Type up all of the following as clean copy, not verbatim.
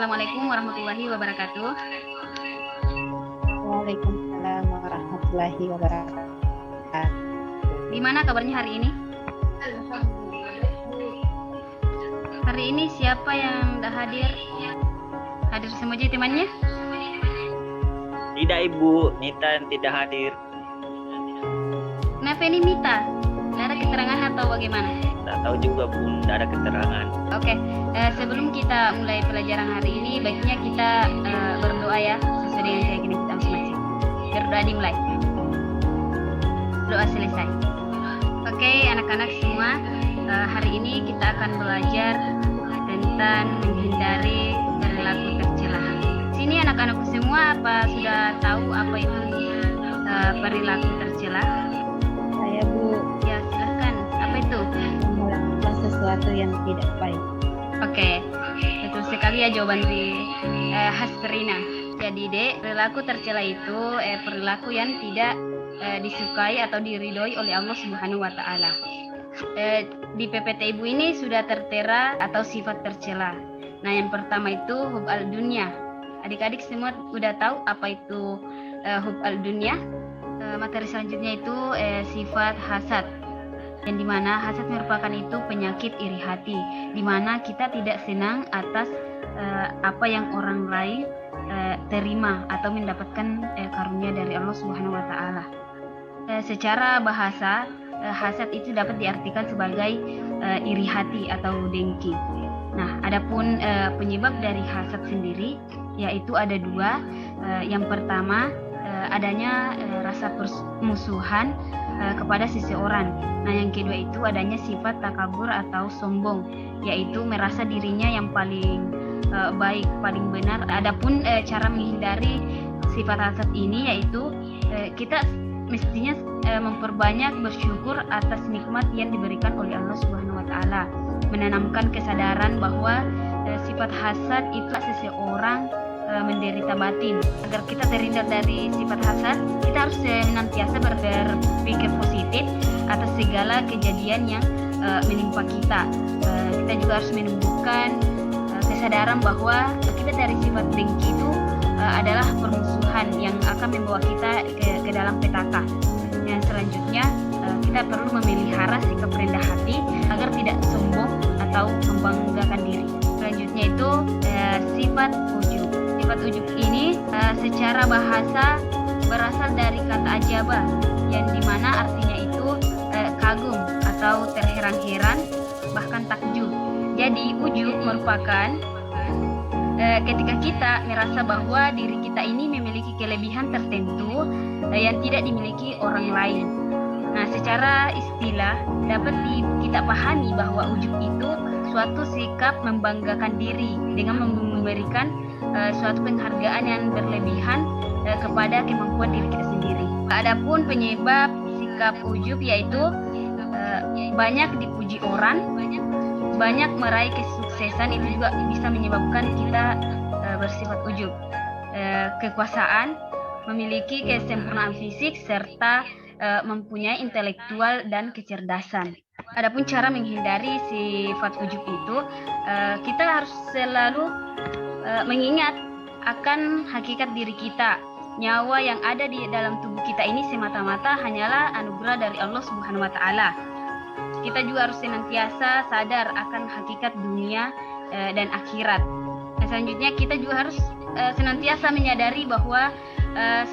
Assalamualaikum warahmatullahi wabarakatuh. Waalaikumsalam warahmatullahi wabarakatuh. Gimana kabarnya hari ini? Hari ini siapa yang udah hadir? Hadir semua aja temannya? Tidak Ibu, Mita yang tidak hadir. Kenapa ini Mita? Tidak ada keterangan atau bagaimana? Tak tahu juga Bu, tidak ada keterangan. Oke, sebelum kita mulai pelajaran hari ini, baiknya kita berdoa ya, sesuai dengan keyakinan kita masing-masing. Berdoa dimulai. Doa selesai. Oke, anak-anak semua, hari ini kita akan belajar tentang menghindari perilaku tercela. Sini anak-anakku semua, apa sudah tahu apa itu perilaku tercela? Saya Bu, Ya silahkan, apa itu? melakukan sesuatu yang tidak baik. Oke, betul sekali ya jawaban di Hasrina. Jadi Dek, perilaku tercela itu perilaku yang tidak disukai atau diridhoi oleh Allah Subhanahu wa Ta'ala. Di PPT Ibu ini sudah tertera atau sifat tercela. Nah, yang pertama itu hub al-dunya. Adik-adik semua udah tahu apa itu hub al-dunya? Materi selanjutnya itu sifat hasad. Yang dimana hasad merupakan itu penyakit iri hati, dimana kita tidak senang atas apa yang orang lain terima atau mendapatkan karunia dari Allah Subhanahu wa Ta'ala. Secara bahasa, hasad itu dapat diartikan sebagai iri hati atau dengki. Nah, adapun penyebab dari hasad sendiri yaitu ada dua. Yang pertama, adanya rasa permusuhan kepada seseorang. Nah, yang kedua itu adanya sifat takabur atau sombong, yaitu merasa dirinya yang paling baik, paling benar. Adapun cara menghindari sifat hasad ini yaitu kita mestinya memperbanyak bersyukur atas nikmat yang diberikan oleh Allah Subhanahu wa Ta'ala, menanamkan kesadaran bahwa sifat hasad itu seseorang menderita batin. Agar kita terhindar dari sifat hasad, kita harus senantiasa berpikir positif atas segala kejadian yang menimpa kita. Kita juga harus menumbuhkan kesadaran bahwa kita dari sifat dengki itu adalah permusuhan yang akan membawa kita ke dalam petaka. Yang selanjutnya, kita perlu memelihara sikap rendah hati agar tidak sombong atau membanggakan diri. Selanjutnya itu sifat ujub. Sifat ujub ini secara bahasa berasal dari kata ajaba, yang dimana artinya itu kagum atau terheran-heran, bahkan takjub. Jadi ujub merupakan ketika kita merasa bahwa diri kita ini memiliki kelebihan tertentu yang tidak dimiliki orang lain. Nah, secara istilah dapat kita pahami bahwa ujub itu suatu sikap membanggakan diri dengan memberikan suatu penghargaan yang berlebihan kepada kemampuan diri kita sendiri. Adapun penyebab sikap ujub yaitu banyak dipuji orang, banyak meraih kesuksesan, itu juga bisa menyebabkan kita bersifat ujub. Kekuasaan, memiliki kesempurnaan fisik, serta mempunyai intelektual dan kecerdasan. Adapun cara menghindari sifat ujub itu, kita harus selalu mengingat akan hakikat diri kita. Nyawa yang ada di dalam tubuh kita ini semata-mata hanyalah anugerah dari Allah Subhanahu wa Ta'ala. Kita juga harus senantiasa sadar akan hakikat dunia dan akhirat. Nah, selanjutnya kita juga harus senantiasa menyadari bahwa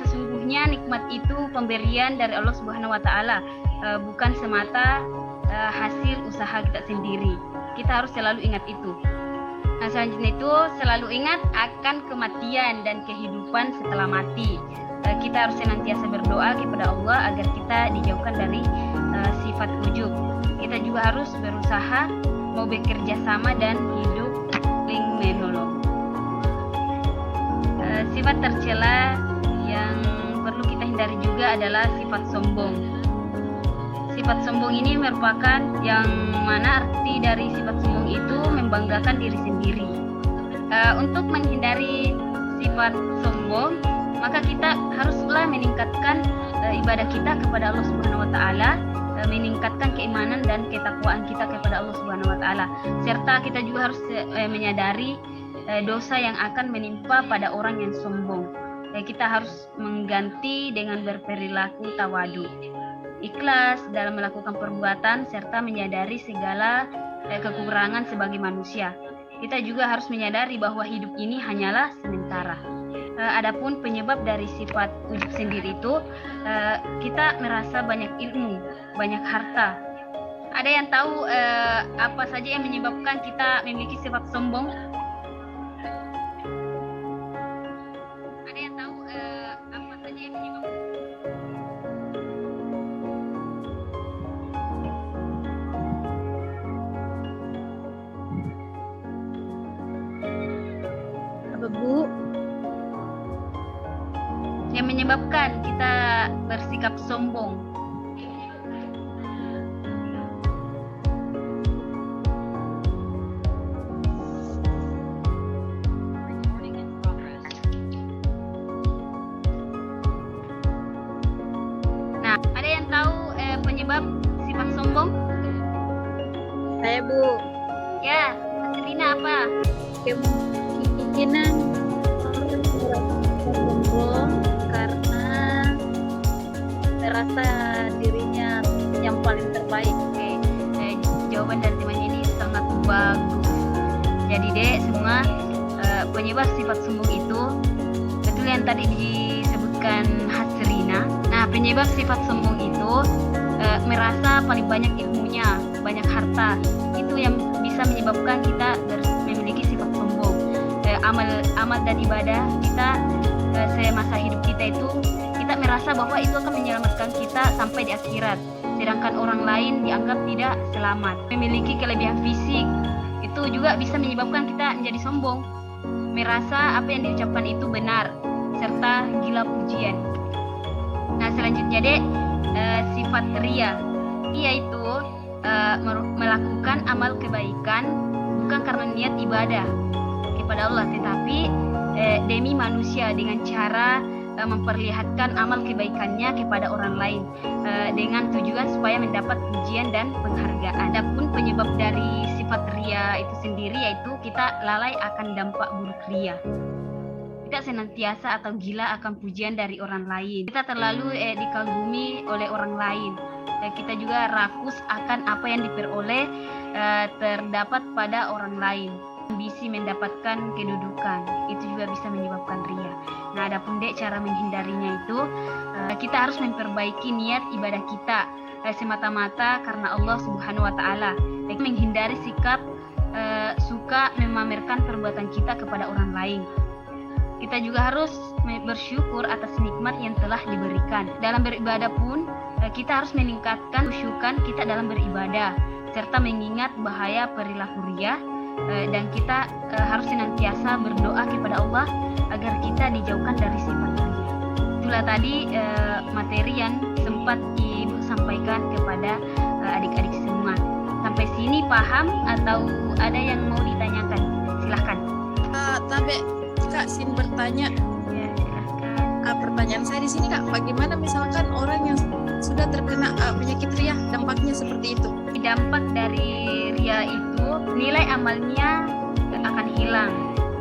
sesungguhnya nikmat itu pemberian dari Allah Subhanahu wa Ta'ala, bukan semata hasil usaha kita sendiri. Kita harus selalu ingat itu. Nah, selanjutnya itu selalu ingat akan kematian dan kehidupan setelah mati. Kita harus senantiasa berdoa kepada Allah agar kita dijauhkan dari sifat ujub. Kita juga harus berusaha mau bekerja sama dan hidup saling menolong. Sifat tercela yang perlu kita hindari juga adalah sifat sombong. Sifat sombong ini merupakan yang mana arti dari sifat sombong itu membanggakan diri sendiri. Untuk menghindari sifat sombong, maka kita haruslah meningkatkan ibadah kita kepada Allah Subhanahu wa Ta'ala, meningkatkan keimanan dan ketakwaan kita kepada Allah Subhanahu wa Ta'ala, serta kita juga harus menyadari dosa yang akan menimpa pada orang yang sombong. Kita harus mengganti dengan berperilaku tawadu, ikhlas dalam melakukan perbuatan serta menyadari segala kekurangan sebagai manusia. Kita juga harus menyadari bahwa hidup ini hanyalah sementara. Adapun penyebab dari sifat ujub sendiri itu, kita merasa banyak ilmu, banyak harta. Ada yang tahu apa saja yang menyebabkan kita memiliki sifat sombong? Ada yang tahu apa saja yang menyebabkan? Apa Bu? Yang menyebabkan kita bersikap sombong. Nah, ada yang tahu penyebab sifat sombong? Saya Bu, Ya, Selina apa? kemungkinan orang merasa sombong karena merasa dirinya yang paling terbaik. Oke, jawaban dari temannya ini sangat bagus. Jadi dek, semua penyebab sifat sombong itu betul yang tadi disebutkan Hasrina. Nah, penyebab sifat sombong itu merasa paling banyak ilmunya, banyak harta. Itu yang bisa menyebabkan kita memiliki sifat sombong. Amal dan ibadah kita semasa hidup kita itu, kita merasa bahwa itu akan menyelamatkan kita sampai di akhirat, sedangkan orang lain dianggap tidak selamat. Memiliki kelebihan fisik itu juga bisa menyebabkan kita menjadi sombong, merasa apa yang diucapkan itu benar, serta gila pujian. Nah, selanjutnya dek, sifat ria, yaitu melakukan amal kebaikan bukan karena niat ibadah kepada Allah, tetapi demi manusia dengan cara memperlihatkan amal kebaikannya kepada orang lain dengan tujuan supaya mendapat pujian dan penghargaan. Adapun penyebab dari sifat ria itu sendiri yaitu kita lalai akan dampak buruk ria. Kita senantiasa atau gila akan pujian dari orang lain. Kita terlalu dikagumi oleh orang lain. Kita juga rakus akan apa yang diperoleh terdapat pada orang lain. Ambisi mendapatkan kedudukan, itu juga bisa menyebabkan ria. Nah, adapun dek cara menghindarinya itu, kita harus memperbaiki niat ibadah kita semata-mata karena Allah Subhanahu wa taala. Menghindari sikap suka memamerkan perbuatan kita kepada orang lain. Kita juga harus bersyukur atas nikmat yang telah diberikan. Dalam beribadah pun kita harus meningkatkan khusyukan kita dalam beribadah serta mengingat bahaya perilaku ria. Dan kita harus senantiasa berdoa kepada Allah agar kita dijauhkan dari sifat ria. Itulah tadi materi yang sempat Ibu sampaikan kepada adik-adik semua. Sampai sini paham atau ada yang mau ditanyakan? Silahkan. Tapi Kak, sin bertanya. Ya, silahkan. Pertanyaan saya di sini Kak, bagaimana misalkan orang yang sudah terkena penyakit ria, dampaknya seperti itu? Dampak dari ria itu nilai amalnya akan hilang.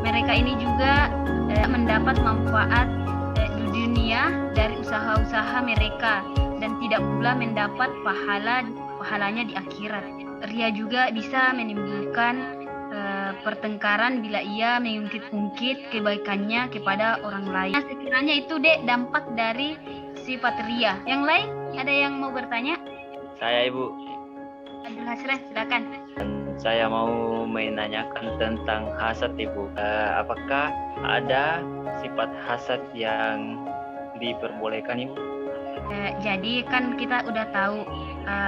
Mereka ini juga mendapat manfaat di dunia dari usaha-usaha mereka dan tidak pula mendapat pahalanya di akhirat. Ria juga bisa menimbulkan pertengkaran bila ia mengungkit-ungkit kebaikannya kepada orang lain. Nah, sekiranya itu dek dampak dari sifat ria. Yang lain ada yang mau bertanya? Saya Ibu, Abdul Hasran, silakan. saya mau menanyakan tentang hasad Ibu. Apakah ada sifat hasad yang diperbolehkan Ibu? Jadi kan kita udah tahu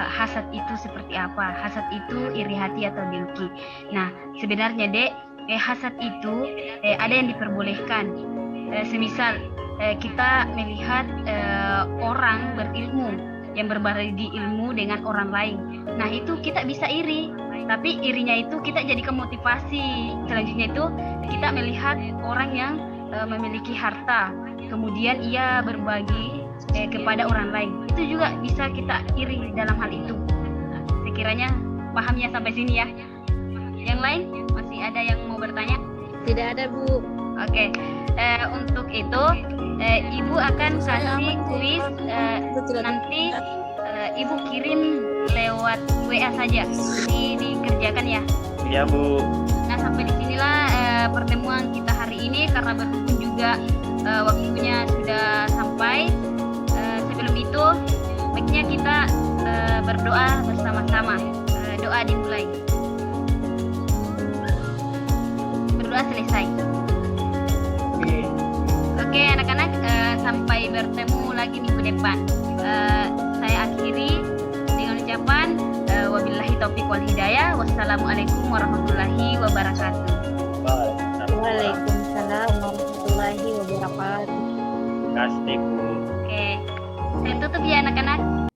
hasad itu seperti apa. Hasad itu iri hati atau dengki. Nah, sebenarnya dek, hasad itu ada yang diperbolehkan. Semisal kita melihat orang berilmu yang berbagi ilmu dengan orang lain. Nah, itu kita bisa iri. Tapi irinya itu kita jadikan motivasi. Selanjutnya itu kita melihat orang yang memiliki harta, kemudian ia berbagi kepada orang lain. Itu juga bisa kita iri dalam hal itu. Sekiranya pahamnya sampai sini ya. Yang lain masih ada yang mau bertanya? Tidak ada, Bu. Oke, untuk itu Ibu akan kasih kuis Itu tidak nanti Ibu kirim lewat WA saja, dikerjakan ya. Iya Bu. Nah sampai di sinilah pertemuan kita hari ini karena berhubung juga waktunya sudah sampai. Sebelum itu baiknya kita berdoa bersama-sama. Doa dimulai. Berdoa selesai. Oke anak-anak, sampai bertemu lagi minggu depan. Saya akhiri dengan ucapan wabillahi taufiq wal hidayah. Wassalamualaikum warahmatullahi wabarakatuh. Waalaikumsalam warahmatullahi wabarakatuh. Terima kasih Bu. Oke, saya tutup ya anak-anak.